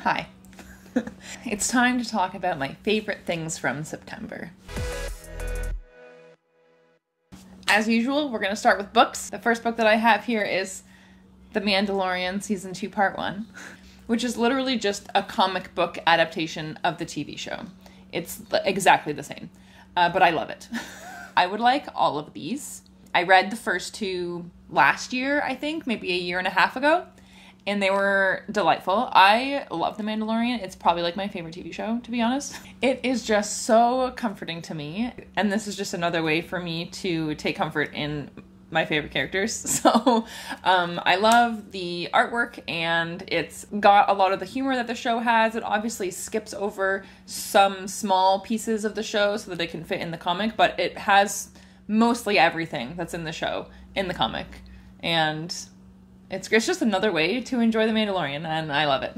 Hi. It's time to talk about my favorite things from September. As usual, we're going to start with books. The first book that I have here is The Mandalorian Season 2 Part 1, which is literally just a comic book adaptation of the TV show. It's exactly the same, but I love it. I would like all of these. I read the first two last year, I think, maybe a year and a half ago, and they were delightful. I love The Mandalorian. It's probably like my favorite TV show, to be honest. It is just so comforting to me, and this is just another way for me to take comfort in my favorite characters. So I love the artwork, and it's got a lot of the humor that the show has. It obviously skips over some small pieces of the show so that they can fit in the comic, but it has mostly everything that's in the show in the comic, and it's just another way to enjoy The Mandalorian, and I love it.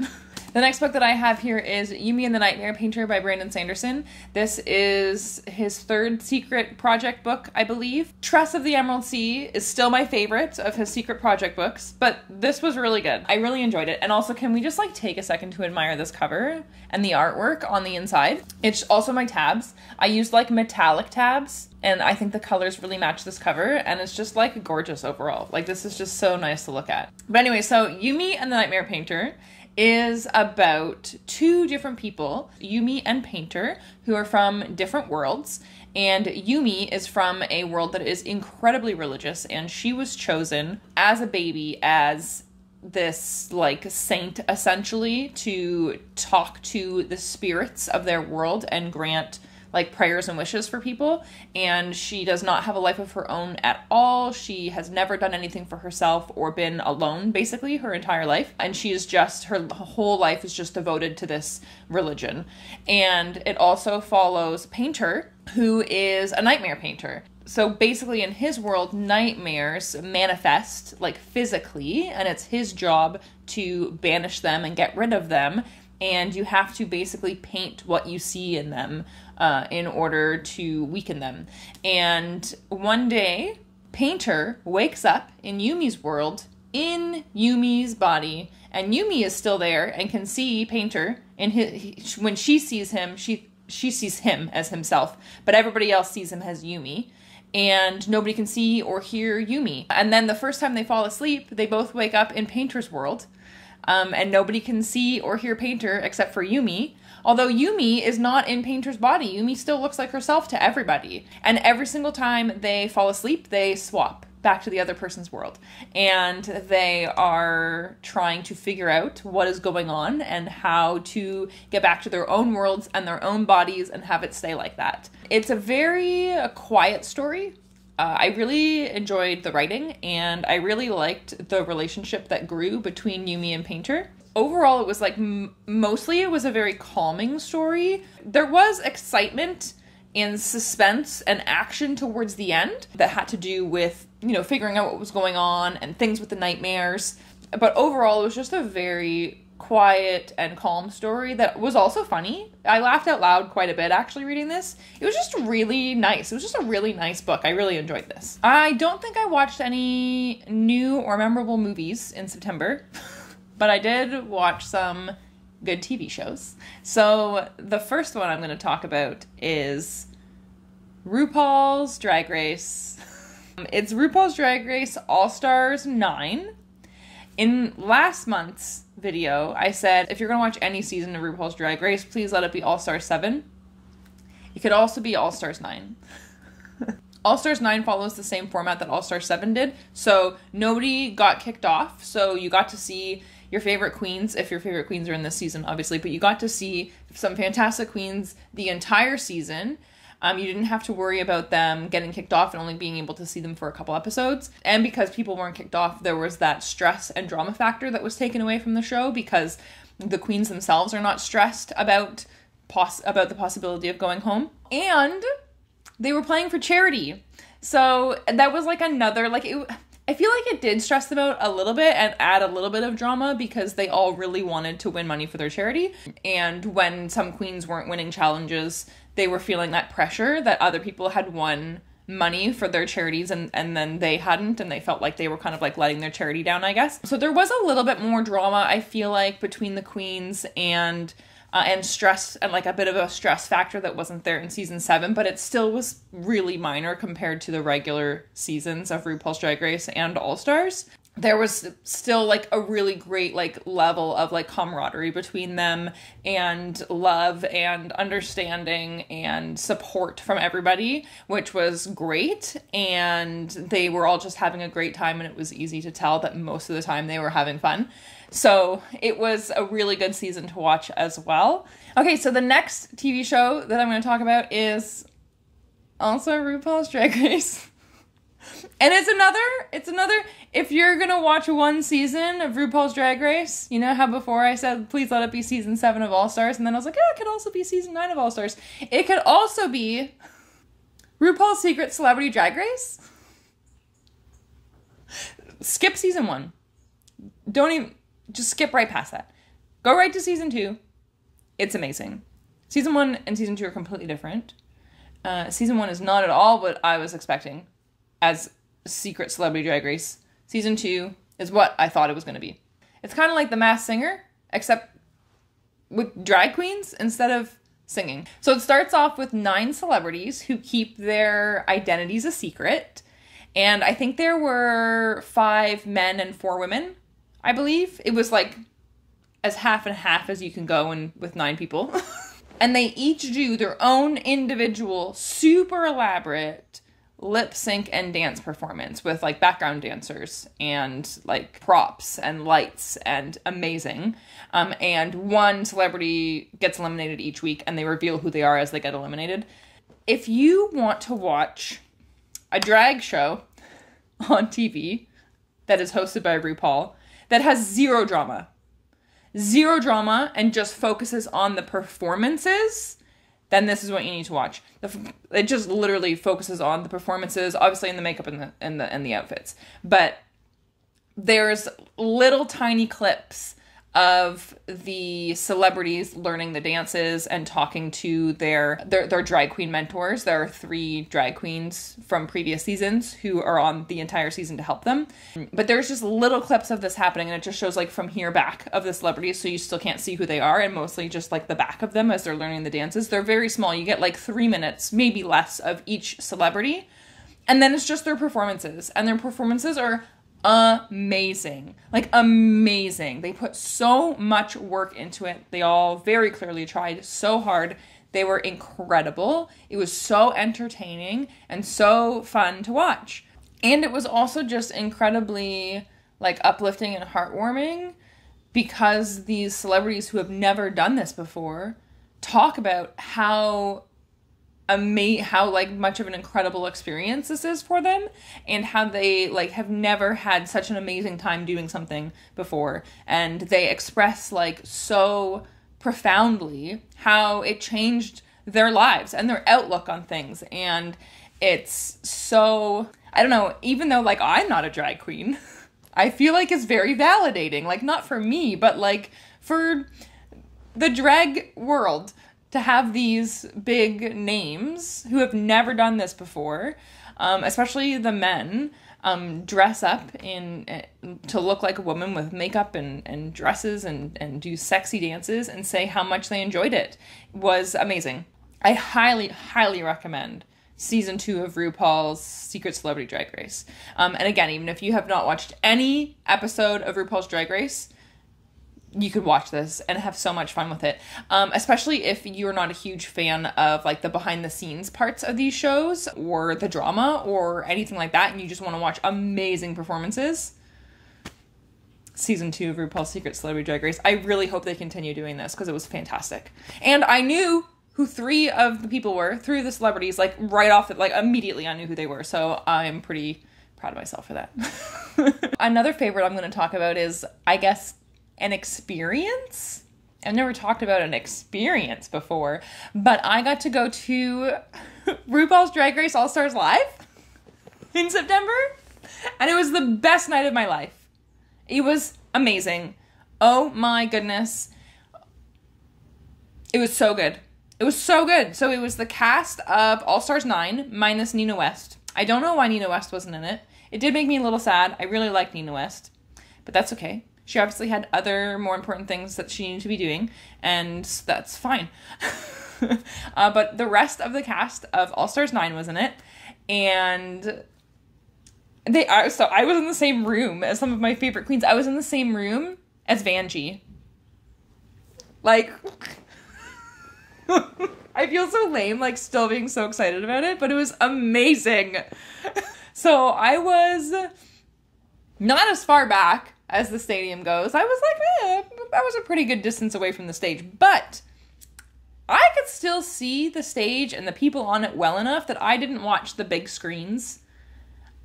The next book that I have here is Yumi and the Nightmare Painter by Brandon Sanderson. This is his third secret project book, I believe. Tress of the Emerald Sea is still my favorite of his secret project books, but this was really good. I really enjoyed it. And also, can we just take a second to admire this cover and the artwork on the inside? It's also my tabs. I used metallic tabs, and I think the colors really match this cover, and it's just gorgeous overall. This is just so nice to look at. But anyway, so Yumi and the Nightmare Painter is about two different people, Yumi and Painter, who are from different worlds. And Yumi is from a world that is incredibly religious, and she was chosen as a baby as this saint, essentially, to talk to the spirits of their world and grant prayers and wishes for people. And she does not have a life of her own at all. She has never done anything for herself or been alone, basically, her entire life. And she is just, her whole life is just devoted to this religion. And it also follows Painter, who is a nightmare painter. So basically in his world, nightmares manifest physically, and it's his job to banish them and get rid of them. And you have to basically paint what you see in them in order to weaken them. And one day, Painter wakes up in Yumi's world, in Yumi's body, and Yumi is still there and can see Painter. When she sees him, she sees him as himself, but everybody else sees him as Yumi. And nobody can see or hear Yumi. And then the first time they fall asleep, they both wake up in Painter's world. And nobody can see or hear Painter except for Yumi. Although Yumi is not in Painter's body. Yumi still looks like herself to everybody. And every single time they fall asleep, they swap back to the other person's world. And they are trying to figure out what is going on and how to get back to their own worlds and their own bodies and have it stay like that. It's a very quiet story. I really enjoyed the writing, and I really liked the relationship that grew between Yumi and Painter. Overall, it was mostly it was a very calming story. There was excitement and suspense and action towards the end that had to do with, figuring out what was going on and things with the nightmares. But overall, it was just a very quiet and calm story that was also funny. I laughed out loud quite a bit actually reading this. It was just really nice. It was just a really nice book. I really enjoyed this. I don't think I watched any new or memorable movies in September, but I did watch some good TV shows. So the first one I'm going to talk about is RuPaul's Drag Race. It's RuPaul's Drag Race All-Stars 9. In last month's video, I said, if you're going to watch any season of RuPaul's Drag Race, please let it be All-Stars 7. It could also be All-Stars 9. All-Stars 9 follows the same format that All-Stars 7 did, so nobody got kicked off, so you got to see your favorite queens, if your favorite queens are in this season, obviously, but you got to see some fantastic queens the entire season. You didn't have to worry about them getting kicked off and only being able to see them for a couple episodes. And because people weren't kicked off, there was that stress and drama factor that was taken away from the show because the queens themselves are not stressed about the possibility of going home. And they were playing for charity. So that was another, I feel like it did stress them out a little bit and add a little bit of drama because they all really wanted to win money for their charity. And when some queens weren't winning challenges, they were feeling that pressure that other people had won money for their charities and then they hadn't, and they felt like they were kind of like letting their charity down, I guess. So there was a little bit more drama, I feel like, between the queens and stress, and like a bit of a stress factor that wasn't there in season 7, but it still was really minor compared to the regular seasons of RuPaul's Drag Race and All Stars. There was still like a really great like level of like camaraderie between them, and love and understanding and support from everybody, which was great. And they were all just having a great time, and it was easy to tell that most of the time they were having fun. So it was a really good season to watch as well. Okay, so the next TV show that I'm going to talk about is also RuPaul's Drag Race. And it's another, if you're going to watch one season of RuPaul's Drag Race, you know how before I said, please let it be season 7 of All Stars, and then I was like, it could also be season 9 of All Stars. It could also be RuPaul's Secret Celebrity Drag Race. Skip season 1. Just skip right past that. Go right to season 2. It's amazing. Season 1 and season 2 are completely different. Season 1 is not at all what I was expecting as Secret Celebrity Drag Race. Season 2 is what I thought it was going to be. It's kind of like The Masked Singer, except with drag queens instead of singing. So it starts off with 9 celebrities who keep their identities a secret. And I think there were 5 men and 4 women, I believe. It was like as half and half as you can go in with 9 people. And they each do their own individual, super elaborate lip sync and dance performance with like background dancers and like props and lights and amazing. And one celebrity gets eliminated each week, and they reveal who they are as they get eliminated. If you want to watch a drag show on TV that is hosted by RuPaul that has zero drama and just focuses on the performances, then this is what you need to watch. It just literally focuses on the performances, obviously in the makeup and the outfits. But there's little tiny clips of the celebrities learning the dances and talking to their drag queen mentors. There are 3 drag queens from previous seasons who are on the entire season to help them. But there's just little clips of this happening, and it just shows like from here back of the celebrities, so you still can't see who they are, and mostly just like the back of them as they're learning the dances. They're very small. You get like 3 minutes, maybe less, of each celebrity. And then it's just their performances. And their performances are amazing. Like amazing. They put so much work into it. They all very clearly tried so hard. They were incredible. It was so entertaining and so fun to watch. And it was also just incredibly like uplifting and heartwarming, because these celebrities who have never done this before talk about how like much of an incredible experience this is for them, and how they like have never had such an amazing time doing something before. And they express like so profoundly how it changed their lives and their outlook on things. And it's so, I don't know, even though like I'm not a drag queen, I feel like it's very validating, like not for me, but like for the drag world, to have these big names who have never done this before, especially the men, dress up to look like a woman with makeup and dresses and do sexy dances and say how much they enjoyed it, was amazing. I highly, highly recommend season 2 of RuPaul's Secret Celebrity Drag Race. And again, even if you have not watched any episode of RuPaul's Drag Race, you could watch this and have so much fun with it. Especially if you're not a huge fan of like the behind the scenes parts of these shows or the drama or anything like that, and you just want to watch amazing performances. Season 2 of RuPaul's Secret Celebrity Drag Race. I really hope they continue doing this, because it was fantastic. And I knew who 3 of the people were, 3 of the celebrities, like right off, like immediately I knew who they were. So I'm pretty proud of myself for that. Another favorite I'm going to talk about is, I guess, an experience. I've never talked about an experience before, but I got to go to RuPaul's Drag Race All Stars Live in September, and it was the best night of my life. It was amazing. Oh my goodness. It was so good. It was so good. So it was the cast of All Stars 9 minus Nina West. I don't know why Nina West wasn't in it. It did make me a little sad. I really like Nina West, but that's okay. She obviously had other more important things that she needed to be doing, and that's fine. But the rest of the cast of All Stars 9 was in it, and so I was in the same room as some of my favorite queens. I was in the same room as Vanjie. Like, I feel so lame, like, still being so excited about it, but it was amazing. So I was not as far back as the stadium goes. I was like, I was a pretty good distance away from the stage, but I could still see the stage and the people on it well enough that I didn't watch the big screens.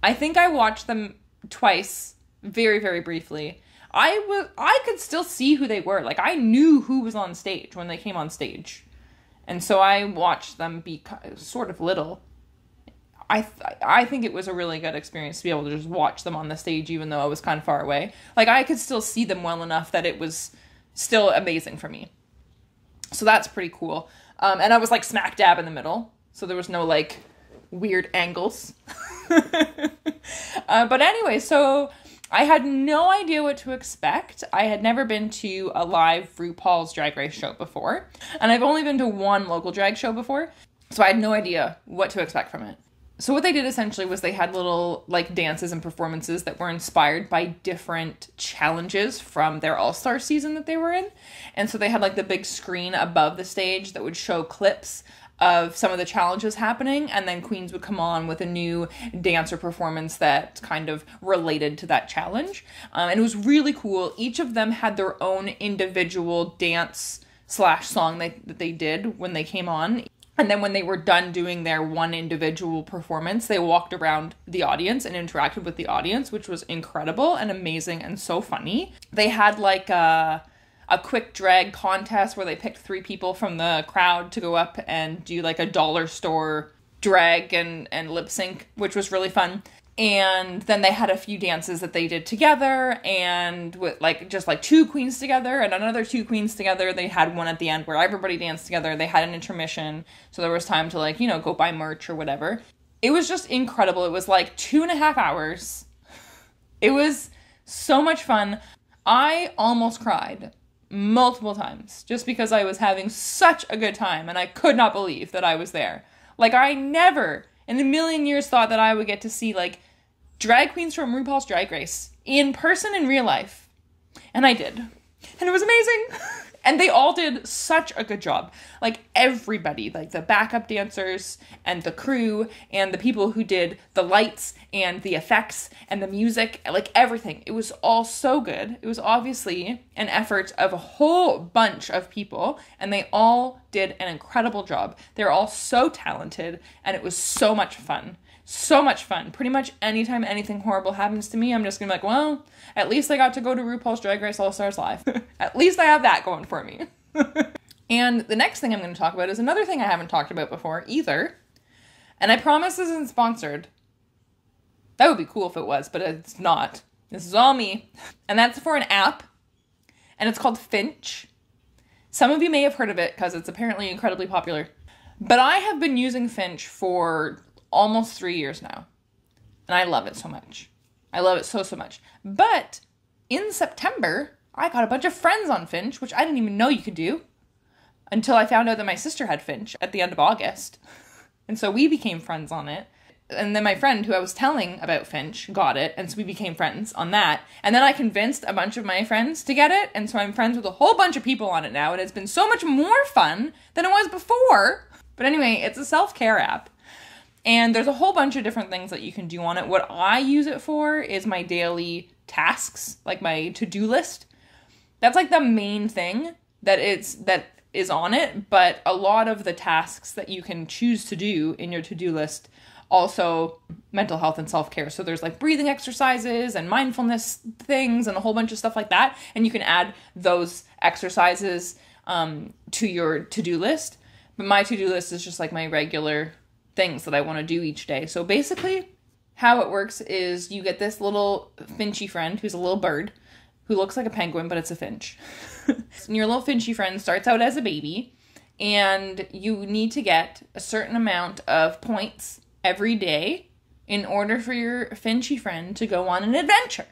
I think I watched them twice, very, very briefly. I could still see who they were. Like, I knew who was on stage when they came on stage. And so I watched them be sort of little. I think it was a really good experience to be able to just watch them on the stage, even though I was kind of far away. Like, I could still see them well enough that it was still amazing for me. So that's pretty cool. And I was, like, smack dab in the middle. So there was no, like, weird angles. But anyway, so I had no idea what to expect. I had never been to a live RuPaul's Drag Race show before. And I've only been to one local drag show before. So I had no idea what to expect from it. So what they did essentially was they had little, like, dances and performances that were inspired by different challenges from their All-Star season that they were in. And so they had, like, the big screen above the stage that would show clips of some of the challenges happening, and then queens would come on with a new dance or performance that kind of related to that challenge. And it was really cool. Each of them had their own individual dance/song that they did when they came on. And then when they were done doing their one individual performance, they walked around the audience and interacted with the audience, which was incredible and amazing and so funny. They had like a quick drag contest where they picked 3 people from the crowd to go up and do like a dollar store drag and lip sync, which was really fun. And then they had a few dances that they did together, and with like just like 2 queens together and another 2 queens together. They had one at the end where everybody danced together. They had an intermission, so there was time to like, you know, go buy merch or whatever. It was just incredible. It was like 2.5 hours. It was so much fun. I almost cried multiple times just because I was having such a good time and I could not believe that I was there. Like, I never in a million years thought that I would get to see like drag queens from RuPaul's Drag Race in person in real life. And I did. And it was amazing. And they all did such a good job. Like, everybody, like the backup dancers and the crew and the people who did the lights and the effects and the music, like everything. It was all so good. It was obviously an effort of a whole bunch of people, and they all did an incredible job. They're all so talented, and it was so much fun. So much fun. Pretty much anytime anything horrible happens to me, I'm just gonna be like, well, at least I got to go to RuPaul's Drag Race All-Stars Live. At least I have that going for me. And the next thing I'm going to talk about is another thing I haven't talked about before either. And I promise this isn't sponsored. That would be cool if it was, but it's not. This is all me. And that's for an app. And it's called Finch. Some of you may have heard of it because it's apparently incredibly popular. But I have been using Finch for almost 3 years now. And I love it so much. I love it so, so much. But in September, I got a bunch of friends on Finch, which I didn't even know you could do until I found out that my sister had Finch at the end of August. And so we became friends on it. And then my friend who I was telling about Finch got it, and so we became friends on that. And then I convinced a bunch of my friends to get it, and so I'm friends with a whole bunch of people on it now, and it's been so much more fun than it was before. But anyway, it's a self-care app. And there's a whole bunch of different things that you can do on it. What I use it for is my daily tasks, like my to-do list. That's like the main thing that is on it, but a lot of the tasks that you can choose to do in your to-do list also mental health and self-care. So there's like breathing exercises and mindfulness things and a whole bunch of stuff like that. And you can add those exercises to your to-do list. But my to-do list is just like my regular things that I want to do each day. So basically how it works is you get this little Finchy friend who's a little bird who looks like a penguin, but it's a finch. And your little Finchy friend starts out as a baby, and you need to get a certain amount of points every day in order for your Finchy friend to go on an adventure.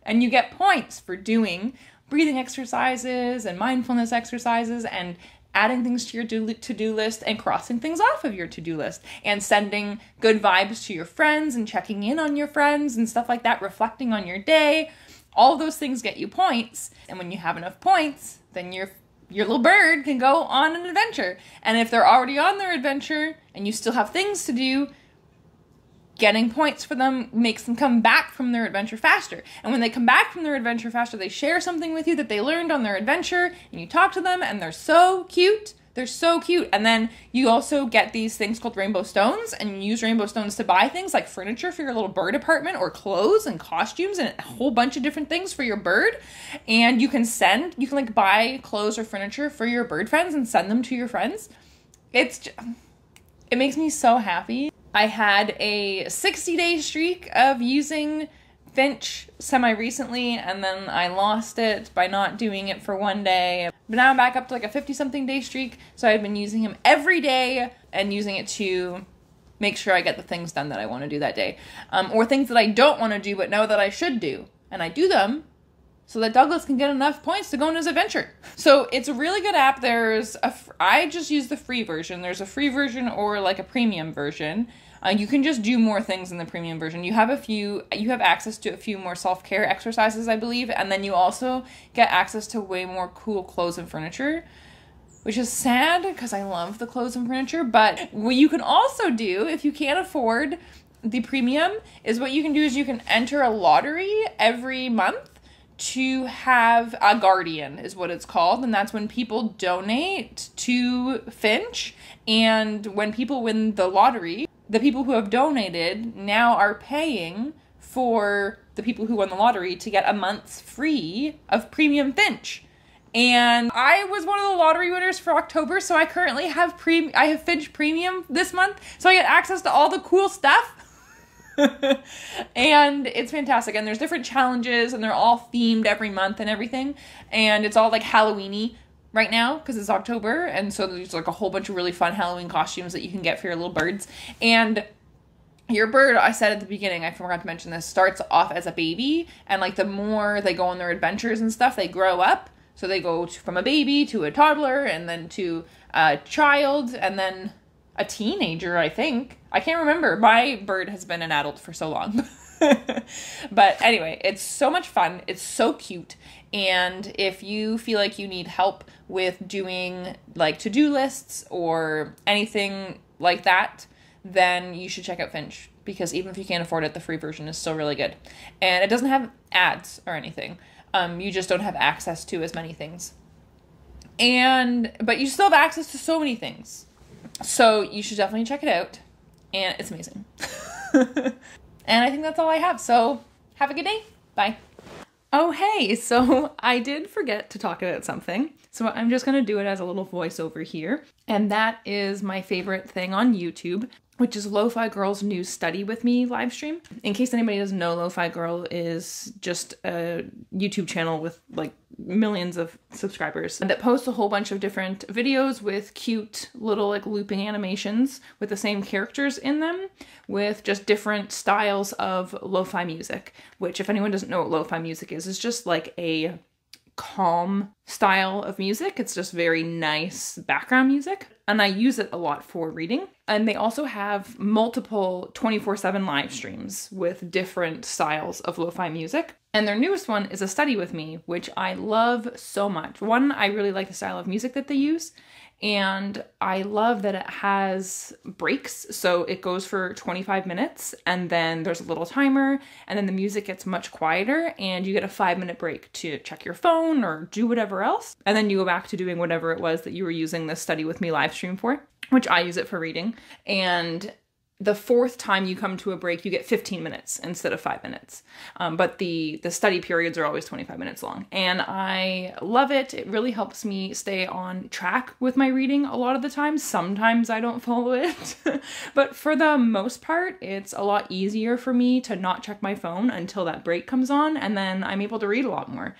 And you get points for doing breathing exercises and mindfulness exercises and adding things to your to-do list and crossing things off of your to-do list and sending good vibes to your friends and checking in on your friends and stuff like that, reflecting on your day. All of those things get you points. And when you have enough points, then your little bird can go on an adventure. And if they're already on their adventure and you still have things to do, getting points for them makes them come back from their adventure faster. And when they come back from their adventure faster, they share something with you that they learned on their adventure, and you talk to them, and they're so cute. They're so cute. And then you also get these things called rainbow stones, and you use rainbow stones to buy things like furniture for your little bird apartment, or clothes and costumes and a whole bunch of different things for your bird. And you can like buy clothes or furniture for your bird friends and send them to your friends. It makes me so happy. I had a 60-day streak of using Finch semi-recently, and then I lost it by not doing it for one day. But now I'm back up to like a 50-something day streak, so I've been using him every day and using it to make sure I get the things done that I want to do that day. Or things that I don't want to do but know that I should do. And I do them so that Douglas can get enough points to go on his adventure. So it's a really good app. I just use the free version. There's a free version or like a premium version. You can just do more things in the premium version. You have access to a few more self-care exercises, I believe, and then you also get access to way more cool clothes and furniture, which is sad because I love the clothes and furniture. But what you can also do, if you can't afford the premium, is what you can do is you can enter a lottery every month to have a guardian, is what it's called. And that's when people donate to Finch. And when people win the lottery, the people who have donated now are paying for the people who won the lottery to get a month's free of premium Finch. And I was one of the lottery winners for October, so I currently have Finch Premium this month, so I get access to all the cool stuff. And it's fantastic. And there's different challenges, and they're all themed every month and everything. And it's all like Halloween-y right now because it's October, and so there's like a whole bunch of really fun Halloween costumes that you can get for your little birds. And your bird, I said at the beginning, I forgot to mention this, starts off as a baby, and like the more they go on their adventures and stuff, they grow up. So they go from a baby to a toddler, and then to a child, and then a teenager, I think. I can't remember. My bird has been an adult for so long. But anyway, it's so much fun. It's so cute. And if you feel like you need help with doing like to-do lists or anything like that, then you should check out Finch, because even if you can't afford it, the free version is still really good. And it doesn't have ads or anything. You just don't have access to as many things. But you still have access to so many things. So you should definitely check it out. And it's amazing. And I think that's all I have. So have a good day. Bye. Oh, hey. So I did forget to talk about something. So I'm just going to do it as a little voiceover here. And that is my favorite thing on YouTube, which is Lofi Girl's new Study With Me live stream. In case anybody doesn't know, Lofi Girl is just a YouTube channel with like millions of subscribers that posts a whole bunch of different videos with cute little like looping animations with the same characters in them, with just different styles of lo-fi music, which if anyone doesn't know what lo-fi music is just like a calm style of music. It's just very nice background music, and I use it a lot for reading. And they also have multiple 24/7 live streams with different styles of lo-fi music. And their newest one is a Study With Me, which I love so much. One, I really like the style of music that they use, and I love that it has breaks. So it goes for 25 minutes, and then there's a little timer, and then the music gets much quieter, and you get a 5-minute break to check your phone or do whatever else. And then you go back to doing whatever it was that you were using the Study With Me live stream for, which I use it for reading. And the fourth time you come to a break, you get 15 minutes instead of 5 minutes. But the study periods are always 25 minutes long. And I love it. It really helps me stay on track with my reading a lot of the time. Sometimes I don't follow it. But for the most part, it's a lot easier for me to not check my phone until that break comes on. And then I'm able to read a lot more.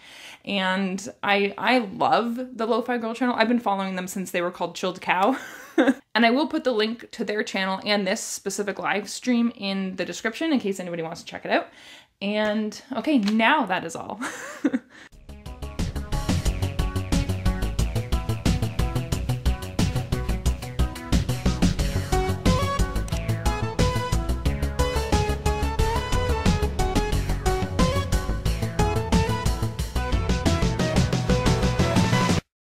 And I love the Lofi Girl channel. I've been following them since they were called Chilled Cow. And I will put the link to their channel and this specific live stream in the description in case anybody wants to check it out. And okay, now that is all.